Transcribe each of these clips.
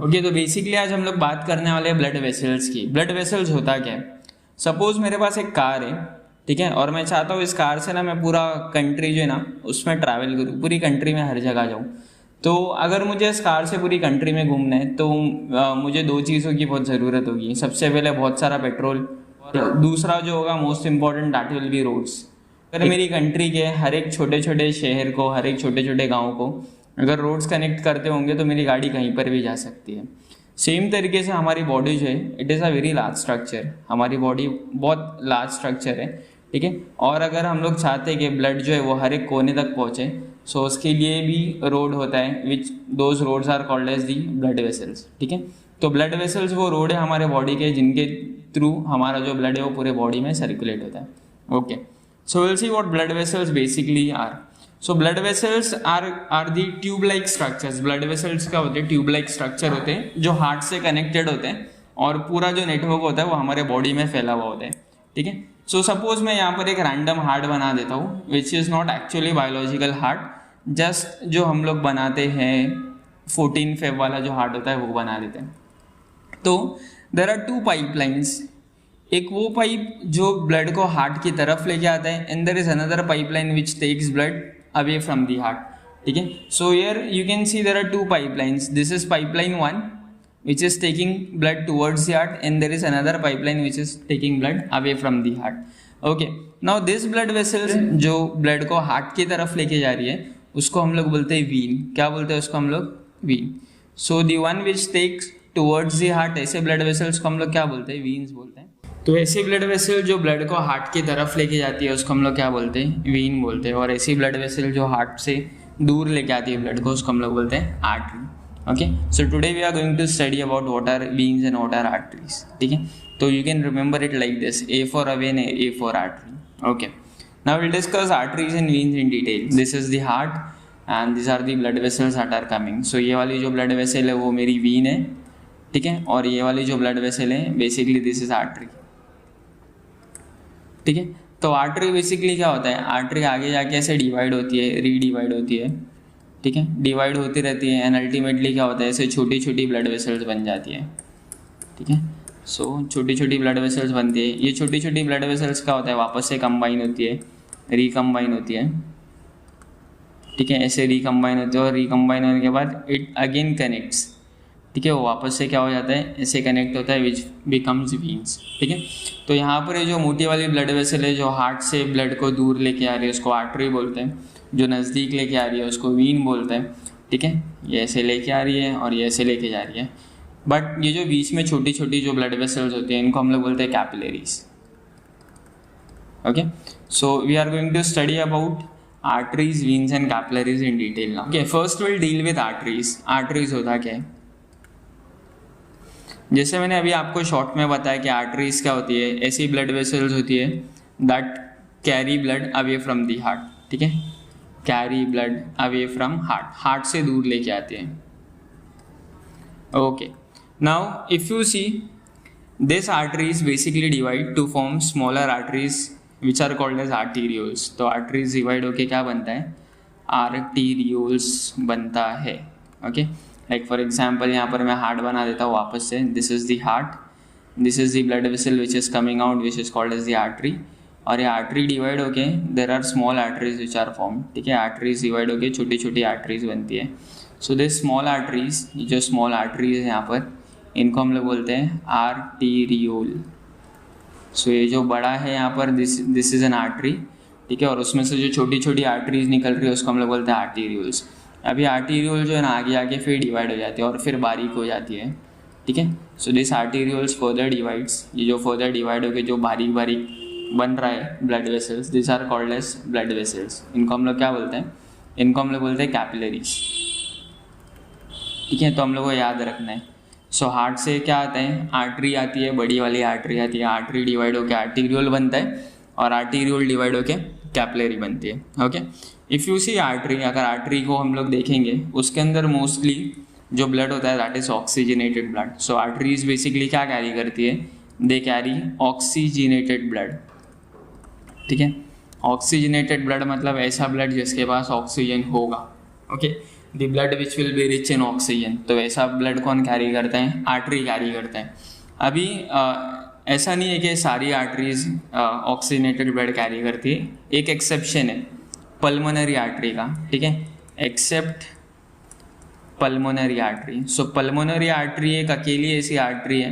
Okay, तो basically आज हम लोग बात करने वाले हैं ब्लड वेसल्स की। ब्लड वेसल्स होता क्या है? सपोज मेरे पास एक कार है, ठीक है, और मैं चाहता हूँ इस कार से ना मैं पूरा कंट्री जो है ना उसमें ट्रैवल करूँ, पूरी कंट्री में हर जगह जाऊँ। तो अगर मुझे इस कार से पूरी कंट्री में घूमना है तो मुझे दो चीज़ों की बहुत ज़रूरत होगी। सबसे पहले बहुत सारा पेट्रोल, और दूसरा जो होगा most important that will be roads. अगर मेरी कंट्री के हर एक छोटे छोटे शहर को, हर एक छोटे छोटे गाँव को अगर रोड्स कनेक्ट करते होंगे तो मेरी गाड़ी कहीं पर भी जा सकती है। सेम तरीके से हमारी बॉडी जो है it is a very large structure. हमारी बॉडी बहुत लार्ज स्ट्रक्चर है, ठीक है। और अगर हम लोग चाहते हैं कि ब्लड जो है वो हर एक कोने तक पहुँचे, सो उसके लिए भी रोड होता है, which those roads are called as the blood vessels, ठीक है। तो ब्लड वेसल्स वो रोड है हमारे बॉडी के जिनके थ्रू हमारा जो ब्लड है वो पूरे बॉडी में सर्कुलेट होता है। Okay, so we'll see what blood vessels basically are. So blood vessels are the tube like structures. Blood vessels क्या होते हैं? ट्यूब लाइक स्ट्रक्चर होते हैं जो हार्ट से कनेक्टेड होते हैं, और पूरा जो नेटवर्क होता है वो हमारे बॉडी में फैला हुआ होता है, ठीक है। सो सपोज मैं यहाँ पर एक रैंडम हार्ट बना देता हूँ which is not actually biological heart, just जो हम लोग बनाते हैं 14 फेब वाला जो हार्ट होता है वो बना देते हैं। तो देर आर टू पाइपलाइंस। एक वो पाइप जो ब्लड को हार्ट की तरफ लेके आता है, and there is another pipeline which takes blood away from the heart, ठीक है। So here you can see there are two pipelines. This is pipeline 1 which is taking blood towards the heart, and there is another pipeline which is taking blood away from the heart. Okay, now this blood vessels जो blood को heart की तरफ लेके जा रही है उसको हम लोग बोलते हैं vein। क्या बोलते हैं उसको हम लोग? vein. So the one which takes towards the heart, ऐसे blood vessels को हम लोग क्या बोलते हैं? veins बोलते हैं। तो ऐसी blood vessel जो blood को heart की तरफ लेके जाती है उसको हम लोग क्या बोलते हैं? vein बोलते हैं। और ऐसी blood vessel जो heart से दूर लेके आती है blood को उसको हम लोग बोलते हैं artery। Okay, so today we are going to study about what are veins and what are arteries, ठीक है। तो you can remember it like this: A for a vein, A for artery. Okay, now we'll discuss arteries and veins in detail. This is the heart and these are the blood vessels that are coming. So ये वाली जो blood vessel है वो मेरी vein है, ठीक है, और ये वाली जो blood vessel है basically this is artery, ठीक है। तो आर्टरी बेसिकली क्या होता है? आर्टरी आगे जाके ऐसे डिवाइड होती है, रीडिवाइड होती है, ठीक है, डिवाइड होती रहती है, एंड अल्टीमेटली क्या होता है? ऐसे छोटी छोटी ब्लड वेसल्स बन जाती है, ठीक है। सो छोटी छोटी ब्लड वेसल्स बनती है। ये छोटी छोटी ब्लड वेसल्स क्या होता है? वापस से कंबाइन होती है, रिकम्बाइन होती है, ठीक है, ऐसे रिकम्बाइन होती है, और रिकम्बाइन होने के बाद इट अगेन कनेक्ट्स, ठीक है, वो वापस से क्या हो जाता है? ऐसे कनेक्ट होता है विच बिकम्स वीन्स, ठीक है। तो यहाँ पर ये जो मोटी वाली ब्लड वेसल है जो हार्ट से ब्लड को दूर लेके आ रही है उसको आर्टरी बोलते हैं, जो नज़दीक लेके आ रही है उसको वीन बोलते हैं, ठीक है। ये ऐसे लेके आ रही है और ये ऐसे लेके जा रही है, बट ये जो बीच में छोटी छोटी जो ब्लड वेसल्स होती हैं इनको हम लोग बोलते हैं capillaries. Okay, so we are going to study about arteries, veins and capillaries in detail now. Okay, first we'll deal with arteries. Arteries होता क्या है? जैसे मैंने अभी आपको शॉर्ट में बताया कि आर्टरीज क्या होती है? ऐसी ब्लड वेसल्स होती है that carry blood away from the heart, ठीक है, carry blood away from heart, heart से दूर लेके आते हैं। Okay, now if you see this arteries basically divide to form smaller arteries which are called as arterioles. तो arteries divide होके क्या बनता है? आर्टीरियोल्स बनता है। ओके, लाइक फॉर एग्जाम्पल यहाँ पर मैं हार्ट बना देता हूँ वापस से। This is the heart, this is the blood vessel which is coming out which is called as the artery, और ये आर्टरी डिवाइड होके there are small arteries which are form, ठीक है। आर्टरीज डिवाइड होके छोटी छोटी आर्टरीज बनती है। सो दिस स्मॉल आर्टरीज, जो स्मॉल आर्टरीज है यहाँ पर इनको हम लोग बोलते हैं आर्टीरियोल। सो ये जो बड़ा है यहाँ पर दिस इज एन आर्टरी, ठीक है, और उसमें से जो छोटी छोटी आर्टरीज निकल रही है उसको हम लोग बोलते हैं आर्टीरियोल्स। अभी आर्टीरियोल जो है ना आगे आके फिर डिवाइड हो जाती है और फिर बारीक हो जाती है, ठीक है। So this arterioles further divides, ये जो फर्दर डिवाइड होके जो बारीक बारीक बन रहा है blood vessels, this are called as blood vessels. इनको हम लोग क्या बोलते हैं? इनको हम लोग बोलते हैं कैपिलरीज, ठीक है। तो हम लोग को याद रखना है। सो हार्ट से क्या आता है? आर्टरी आती है, बड़ी वाली आर्टरी आती है, आर्टरी डिवाइड होकर आर्टीरियोल बनता है और आर्टीरियोल डिवाइड होकर कैपिलरी बनती है। Okay, if you see artery, अगर आर्टरी को हम लोग देखेंगे उसके अंदर मोस्टली जो ब्लड होता है that is oxygenated blood. So arteries basically क्या कैरी करती है? दे कैरी ऑक्सीजनेटेड ब्लड, ठीक है। ऑक्सीजनेटेड ब्लड मतलब ऐसा ब्लड जिसके पास ऑक्सीजन होगा। Okay, the blood which will be rich in oxygen. तो वैसा ब्लड कौन कैरी करते हैं? आर्टरी कैरी करते हैं। अभी ऐसा नहीं है कि सारी आर्टरीज ऑक्सीजनेटेड ब्लड कैरी करती है, एक एक्सेप्शन है पल्मोनरी आर्टरी का, ठीक है, एक्सेप्ट पल्मोनरी आर्टरी। सो पल्मोनरी आर्टरी एक अकेली ऐसी आर्टरी है,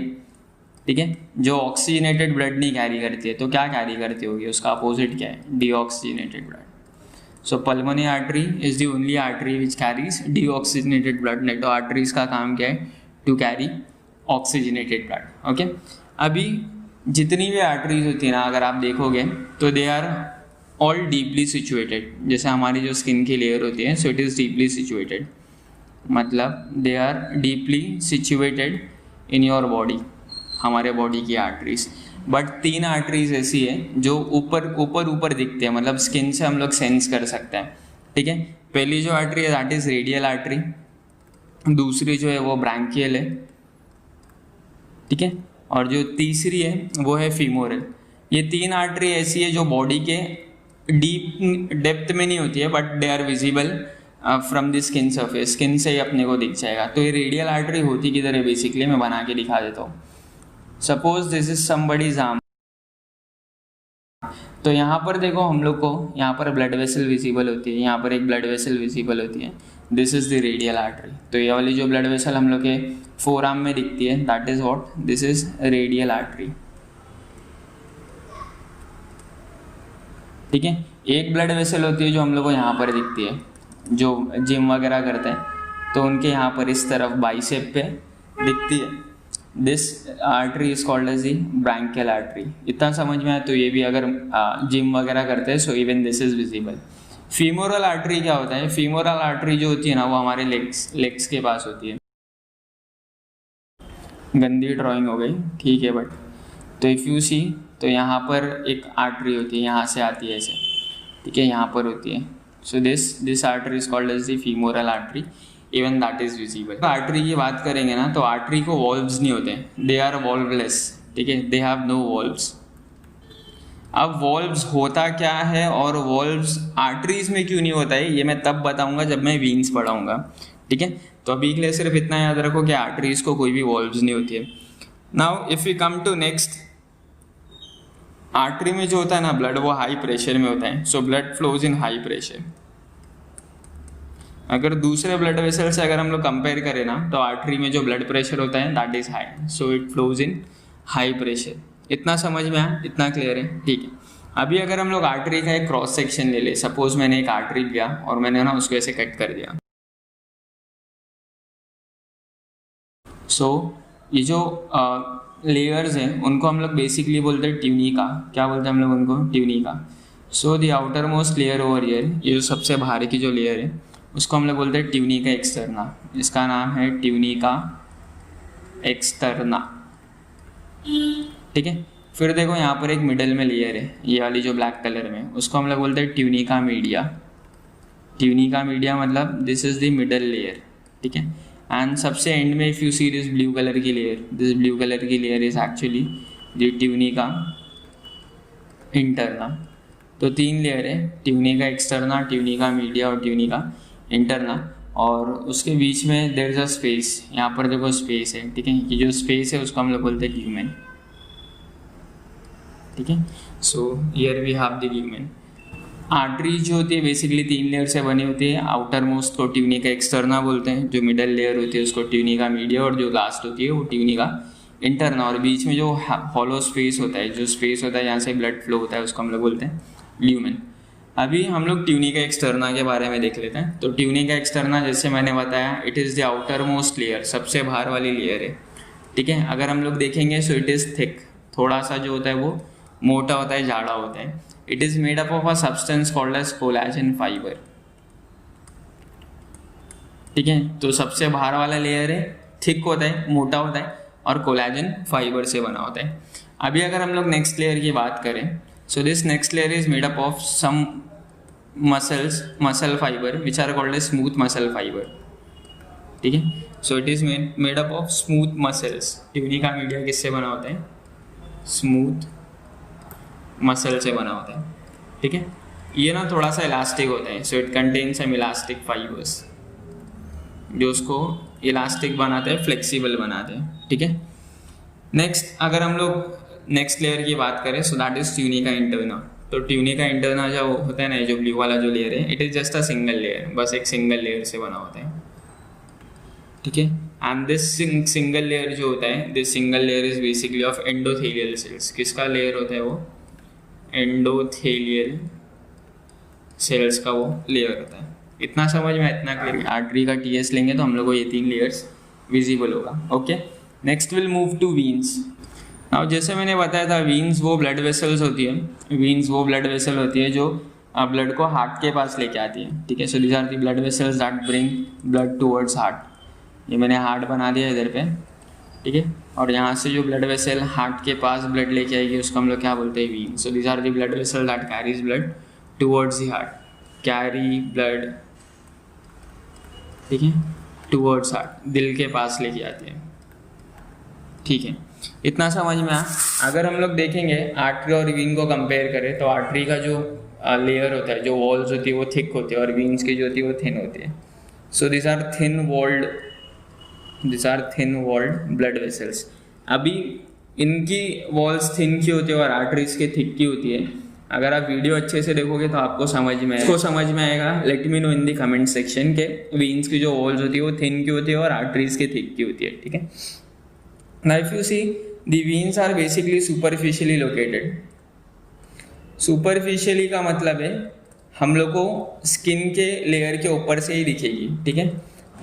ठीक है, जो ऑक्सीजनेटेड ब्लड नहीं कैरी करती है। तो क्या कैरी करती होगी? उसका अपोजिट क्या है? Deoxygenated blood. So pulmonary artery is the only artery which carries deoxygenated blood. नहीं तो आर्टरीज का काम क्या है? To carry oxygenated blood. Okay, अभी जितनी भी आर्टरीज होती है ना, अगर आप देखोगे तो they are all deeply situated. जैसे हमारी जो स्किन की लेयर होती है, so it is deeply situated, मतलब they are deeply situated in your body, हमारे बॉडी की आर्टरीज। बट 3 आर्टरीज ऐसी है जो ऊपर दिखते हैं, मतलब स्किन से हम लोग सेंस कर सकते हैं, ठीक है। पहली जो आर्टरी है दैट इज रेडियल आर्टरी, दूसरी जो है वो ब्रैंकियल है, ठीक है, और जो तीसरी है वो है फीमोरल। ये 3 आर्टरी ऐसी है जो बॉडी के डीप डेप्थ में नहीं होती है, but they are visible from the skin surface, skin से ही अपने को दिख जाएगा। तो ये रेडियल आर्टरी होती किधर है? बेसिकली मैं बना के दिखा देता हूँ। Suppose this is somebody's arm, तो यहाँ पर देखो हम लोग को यहाँ पर ब्लड वेसल विजिबल होती है, यहाँ पर एक ब्लड वेसल विजिबल होती है, this is the radial artery. तो ये वाली जो ब्लड वेसल हम लोग के फोर आर्म में दिखती है, that is what, this is radial artery, ठीक है। एक ब्लड वेसल होती है जो हम लोग को यहाँ पर दिखती है, जो जिम वगैरह करते हैं तो उनके यहाँ पर इस तरफ बाइसेप पे दिखती है, this artery is called as the brachial artery. इतना समझ में आया? तो ये भी अगर जिम वगैरह करते हैं, so even this is visible. Femoral artery क्या होता है? फीमोरल आर्टरी जो होती है ना, वो हमारे लेग्स के पास होती है। गंदी ड्राइंग हो गई, ठीक है, बट तो इफ़ यू सी, तो यहाँ पर एक आर्टरी होती है, यहाँ से आती है ऐसे, ठीक है, यहाँ पर होती है। So this artery is called as the femoral artery, even that is visible. Artery की बात करेंगे ना, तो आर्टरी को वॉल्व्स नहीं होते, दे आर वॉल्वलेस, ठीक है, दे हैव नो वॉल्व्स। अब वॉल्व्स होता क्या है और वॉल्व्स आर्टरीज में क्यों नहीं होता है, ये मैं तब बताऊंगा जब मैं वीन्स पढ़ाऊंगा, ठीक है। तो अभी के लिए सिर्फ इतना याद रखो कि आर्टरीज को कोई भी वॉल्व्स नहीं होती है। Now if you come to next, artery में जो होता है ना ब्लड, वो हाई प्रेशर में होता है। So blood flows in high pressure. अगर दूसरे ब्लड वेसल से अगर हम लोग कंपेयर करें ना, तो आर्टरी में जो ब्लड प्रेशर होता है that is high, so it flows in high pressure. इतना समझ में आया? इतना क्लियर है? ठीक है। अभी अगर हम लोग आर्टरी का एक क्रॉस सेक्शन ले ले, सपोज मैंने एक आर्टरी लिया और मैंने ना उसको ऐसे कट कर दिया। सो ये जो लेयर्स हैं उनको हम लोग बेसिकली बोलते हैं ट्यूनिका। क्या बोलते हैं हम लोग उनको? Tunica. So the outer most layer over year, ये जो सबसे बाहर की जो लेयर है उसको हम लोग बोलते हैं ट्यूनिका एक्सटर्ना। इसका नाम है ट्यूनिका एक्सटर्ना, ठीक है। फिर देखो यहाँ पर एक मिडल में लेयर है, ये वाली जो ब्लैक कलर में, उसको हम लोग बोलते हैं ट्यूनिका मीडिया। ट्यूनिका मीडिया मतलब this is the middle layer, ठीक है। एंड सबसे एंड में if you see this blue colour की लेयर, दिस ब्लू कलर की layer is actually the tunica interna. तो 3 लेयर है, ट्यूनिका एक्सटर्ना, ट्यूनिका मीडिया और ट्यूनिका इंटरना। और उसके बीच में देयर इज अ स्पेस, यहाँ पर देखो स्पेस है, ठीक है। ये जो स्पेस है उसको हम लोग बोलते हैं ल्यूमेन, ठीक है। So here we have the lumen. Artery जो होती है बेसिकली 3 लेयर से बनी होती है। आउटर मोस्ट को ट्यूनिका एक्सटर्ना बोलते हैं, जो मिडल लेयर होती है उसको ट्यूनिका मीडिया, और जो लास्ट होती है वो ट्यूनिका इंटरना। और बीच में जो हॉलो स्पेस होता है, जो स्पेस होता है जहाँ से ब्लड फ्लो होता है, उसको हम लोग बोलते हैं ल्यूमेन। अभी हम लोग ट्यूनिका एक्सटर्ना के बारे में देख लेते हैं। तो ट्यूनिका एक्सटर्ना जैसे मैंने बताया, it is the outer most layer, सबसे बाहर वाली लेयर है, ठीक है। अगर हम लोग देखेंगे सो इट इज़ थिक, थोड़ा सा जो होता है वो मोटा होता है, जाड़ा होता है। It is made up of a substance called as collagen fibre, ठीक है। तो सबसे बाहर वाला लेयर है, थिक होता है, मोटा होता है और कोलेजन फाइबर से बना होता है। अभी अगर हम लोग नेक्स्ट लेयर की बात करें, so this next layer is made up of some muscle fiber which are called as smooth muscle fiber, ठीक है। so it is made up of smooth muscles। Tunica media किससे बना होता है? स्मूथ मसल से बना होता है, ठीक है। ये ना थोड़ा सा इलास्टिक होता है, so it contains some elastic fibers, जो उसको इलास्टिक बनाते हैं, फ्लेक्सिबल बनाते हैं, ठीक है। नेक्स्ट अगर हम लोग नेक्स्ट लेयर की बात करें, so that is tunica interna. तो ट्यूनिका इंटरना जो होता है ना, जो ब्लू वाला जो लेयर है, it is just a single layer, बस एक सिंगल लेयर से बना होता है, ठीक है। एंड दिस सिंगल लेयर जो होता है, this single layer is basically of endothelial cells. किसका लेयर होता है वो? एंडोथेलियल सेल्स का वो लेयर होता है। इतना समझ में, इतना क्लियर। आर्टरी का टीएस लेंगे तो हम लोग को ये 3 लेयर्स विजिबल होगा, okay. Next will move to veins. अब जैसे मैंने बताया था, वीन्स वो ब्लड वेसल्स होती है, वीन्स वो ब्लड वेसल होती है जो ब्लड को हार्ट के पास लेके आती है, ठीक है। So these are the blood vessels that bring blood towards heart. ये मैंने हार्ट बना दिया इधर पे, ठीक है। और यहाँ से जो ब्लड वेसल हार्ट के पास ब्लड लेके आएगी उसको हम लोग क्या बोलते हैं? Vein. So these are the blood vessel that carries blood towards the heart, carry blood, ठीक है, टुवर्ड्स हार्ट, दिल के पास लेके आते हैं, ठीक है। इतना समझ में आ। अगर हम लोग देखेंगे आर्टरी और वीन को कंपेयर करें तो आर्टरी का जो लेयर होता है, जो वॉल्स होती है वो थिक होती है, और वीन्स की जो होती है वो थिन होती है। So this are thin walled blood vessels. अभी इनकी वॉल्स थिन की होती है और आर्टरीज के थिक की होती है। अगर आप वीडियो अच्छे से देखोगे तो आपको समझ में आएगा। लेट मी नो इन दी कमेंट सेक्शन के वीन्स की जो वॉल्स होती है वो थिन की होती है और आर्टरीज की थिक की होती है, ठीक है। Now if you see, the veins are basically superficially located. Superficially का मतलब है हम लोग को स्किन के लेयर के ऊपर से ही दिखेगी, ठीक है।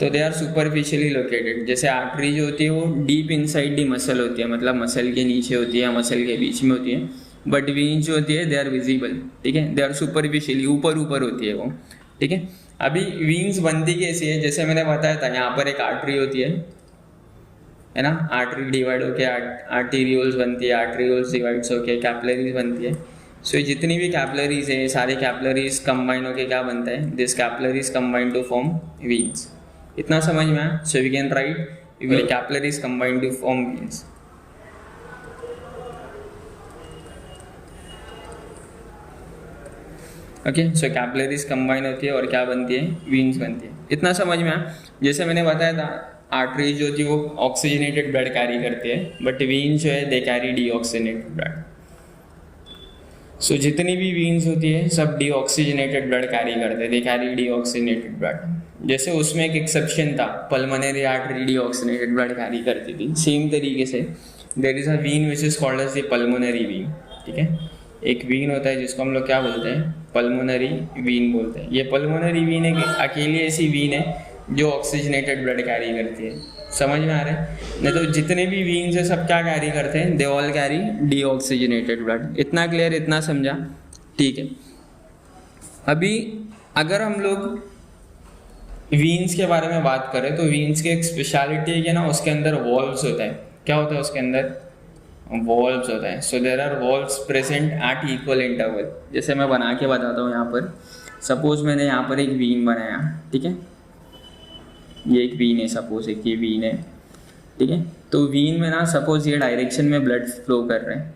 तो दे आर सुपरफिशियली लोकेटेड। जैसे आर्टरी जो होती है वो डीप इनसाइड दी मसल होती है, मतलब मसल के नीचे होती है या मसल के बीच में होती है। बट वीन्स जो होती है दे आर विजिबल, ठीक है। दे आर सुपरफिशियली, ऊपर होती है वो, ठीक है। अभी वीन्स बनती कैसी है? जैसे मैंने बताया था, यहाँ पर एक आर्टरी होती है ना, आर्टरी डिवाइड होके आर्टीरियोल्स बनती है, आर्टीरियोल्स डिवाइड्स होके कैपिलरीज बनती है। सो जितनी भी कैपिलरीज है, सारे कैपिलरीज कंबाइन होके क्या बनता है? This capillaries combine to form veins. इतना समझ में आया? So we can write capillaries combine to form veins. Okay, so capillaries combine होती है और क्या बनती है? वीन्स बनती है। इतना समझ में आया? जैसे मैंने बताया था, आर्टरी जो थी वो ऑक्सीजनेटेड ब्लड कैरी करती है, बट वीन्स जो है दे कैरी डीऑक्सीजनेटेड ब्लड। सो जितनी भी वीन्स होती है सब डीऑक्सीजनेटेड ब्लड कैरी करते हैं, दे कैरी डीऑक्सीजनेटेड ब्लड। जैसे उसमें एक एक्सेप्शन था, pulmonary artery deoxygenated blood carry करती थी। सेम तरीके से there is a vein which is called as the pulmonary vein, ठीक है। एक वीन होता है जिसको हम लोग क्या बोलते हैं? पल्मोनरी वीन बोलते हैं। ये पल्मोनरी वीन एक अकेली ऐसी वीन है जो ऑक्सीजनेटेड ब्लड कैरी करती है। समझ में आ रहा है? नहीं तो जितने भी वीन्स है सब क्या कैरी करते हैं? They all carry deoxygenated blood. इतना क्लियर, इतना समझा? ठीक है। अभी अगर हम लोग वीन्स के बारे में बात करें तो वीन्स की एक स्पेशलिटी है कि ना, उसके अंदर वॉल्व्स होता है। क्या होता है उसके अंदर? वॉल्व्स होता है। So there are valves present at equal interval. जैसे मैं बना के बताता हूँ यहाँ पर। सपोज मैंने यहाँ पर एक वीन बनाया, ठीक है। ये एक वीन है, सपोज एक ये वीन है, ठीक है। तो वीन में ना सपोज ये डायरेक्शन में ब्लड फ्लो कर रहे हैं,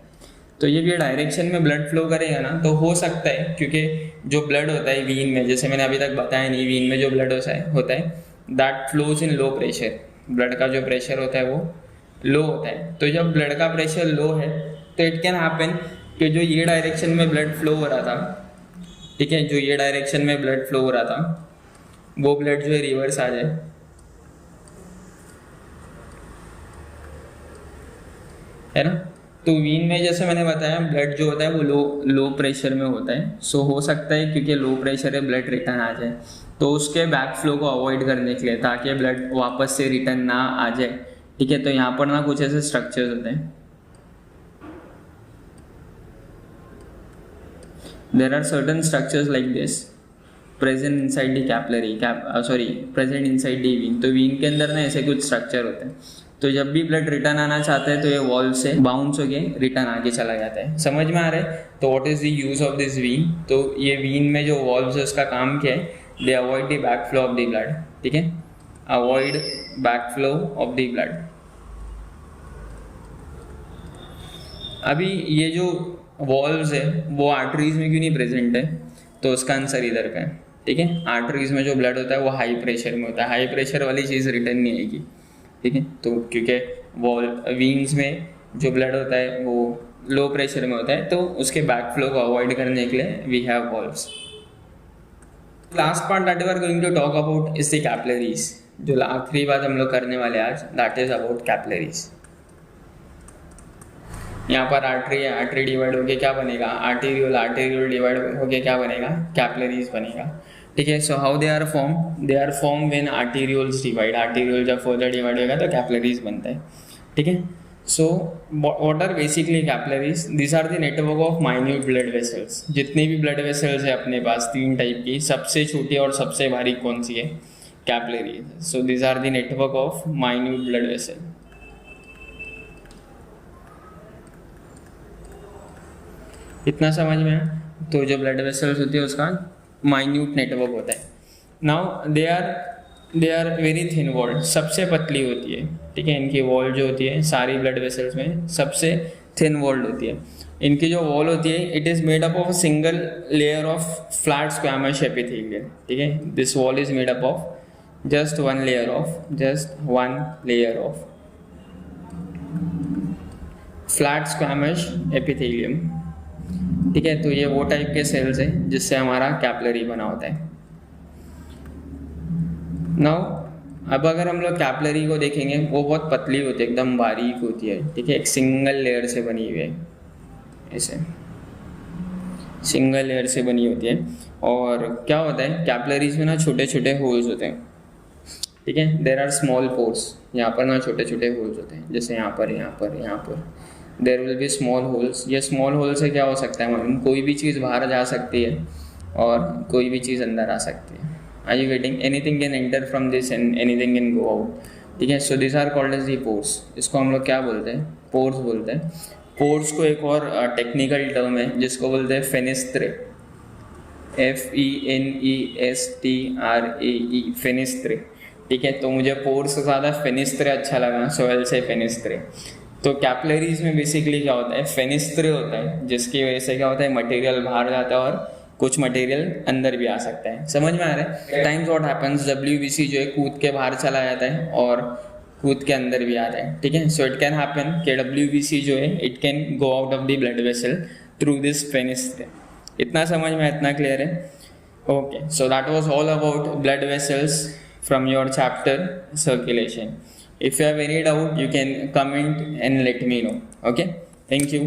तो ये डायरेक्शन में ब्लड फ्लो करेगा ना, तो हो सकता है क्योंकि जो ब्लड होता है वीन में, जैसे मैंने अभी तक बताया नहीं, वीन में जो ब्लड होता है that flows in low pressure. Blood का जो प्रेशर होता है वो लो होता है। तो जब ब्लड का प्रेशर लो है तो इट कैन हैपन कि जो ये डायरेक्शन में ब्लड फ्लो हो रहा था, ठीक है, जो ये डायरेक्शन में ब्लड फ्लो हो रहा था वो ब्लड जो है रिवर्स आ जाए, है ना। तो वीन में जैसे मैंने बताया ब्लड जो होता है वो लो प्रेशर में होता है। सो हो सकता है क्योंकि लो प्रेशर है ब्लड रिटर्न आ जाए, तो उसके बैक फ्लो को अवॉइड करने के लिए, ताकि ब्लड वापस से रिटर्न ना आ जाए, ठीक है। तो यहाँ पर ना कुछ ऐसे स्ट्रक्चर्स होते हैं। There are certain structures like this present inside the capillary present inside the vein. तो वीन के अंदर ना ऐसे कुछ स्ट्रक्चर होते हैं। तो जब भी ब्लड रिटर्न आना चाहता है तो ये वॉल्व से बाउंस होके रिटर्न आगे चला जाता है। समझ में आ रहा है? तो what is the use of this vein? तो ये वीन में जो वॉल्व्स है उसका काम क्या है? दे avoid the back flow of the blood, ठीक है, avoid back flow of the blood. अभी ये जो वॉल्व्स है वो आर्टरीज में क्यों नहीं प्रेजेंट है? तो उसका आंसर इधर का है। ठीक है। आर्टरीज में जो ब्लड होता है वो हाई प्रेशर में होता है, हाई प्रेशर वाली चीज़ रिटर्न नहीं आएगी, ठीक है। तो क्योंकि वॉल वीन्स में जो ब्लड होता है वो लो प्रेशर में होता है, तो उसके बैक फ्लो को अवॉइड करने के लिए we have valves. Last part that we are going to talk about is the capillaries. जो आखिरी बात हम लोग करने वाले आज, दैट इज अबाउट कैपिलरीज। यहाँ पर आर्टरी है, आर्टरी डिवाइड होके क्या बनेगा, आर्टेरियोल, आर्टेरियोल डिवाइड होके क्या बनेगा, कैपिलरीज बनेगा, ठीक है। So how they are form, they are form when arterioles divide, arteriole जब फर्दर डिवाइड होगा तो कैपिलरीज बनता है, ठीक है। So what are basically capillaries, this are the network of minute blood vessels. जितनी भी ब्लड वेसल्स है अपने पास 3 टाइप की, सबसे छोटी और सबसे भारी कौन सी है, capillaries. So this are the network of minute blood vessel. इतना समझ में है। तो जो ब्लड वेसल्स होती है उसका माइन्यूट नेटवर्क होता है। Now they are very thin walled, सबसे पतली होती है, ठीक है। इनकी वॉल जो होती है सारी ब्लड वेसल्स में सबसे थिन वॉल्ड होती है। इनकी जो वॉल होती है it is made up of a single layer of flat squamous epithelium, ठीक है। This wall is made up of just one layer of flat squamous epithelium, ठीक है। तो ये वो टाइप के सेल्स है जिससे हमारा कैपिलरी बना होता है। नाउ अब अगर हम लोग कैपिलरी को देखेंगे, वो बहुत पतली होती है, एकदम बारीक होती है, ठीक है। एक सिंगल लेयर से बनी हुई है, ऐसे सिंगल लेयर से बनी होती है। और क्या होता है कैपिलरीज में ना, छोटे छोटे होल्स होते हैं, ठीक है। देयर आर स्मॉल पोर्स, यहाँ पर ना छोटे छोटे होल्स होते हैं, जैसे यहाँ पर there will be small holes. ये स्मॉल होल से क्या हो सकता है मालूम, कोई भी चीज़ बाहर जा सकती है और कोई भी चीज़ अंदर आ सकती है। Are you getting, anything can enter from this end anything can go out, ठीक है। So this are called as the pores. इसको हम लोग क्या बोलते हैं, पोर्स बोलते हैं। पोर्स को एक और टेक्निकल टर्म है जिसको बोलते हैं फेनिस्त्रे, FENESTRAE, फेनिस्त्रे, ठीक है। तो मुझे पोर्स से ज़्यादा फेनिस्त्रे अच्छा लगा, सो आई विल से फेनिस्त्रे। तो कैपिलरीज में बेसिकली क्या होता है, फेनिस्त्रे होता है, जिसकी वजह से क्या होता है मटेरियल बाहर जाता है और कुछ मटेरियल अंदर भी आ सकता है। समझ में आ रहा है। टाइम्स व्हाट हैपेंस, WBC जो है कूद के बाहर चला जाता है और कूद के अंदर भी आता है, ठीक है। सो इट कैन हैपन कि WBC जो है it can go out of the blood vessel through this fenestrae. इतना समझ में, इतना क्लियर है। Okay, so that was all about blood vessels from your chapter circulation. If you have any doubt, you can comment and let me know. Okay, thank you.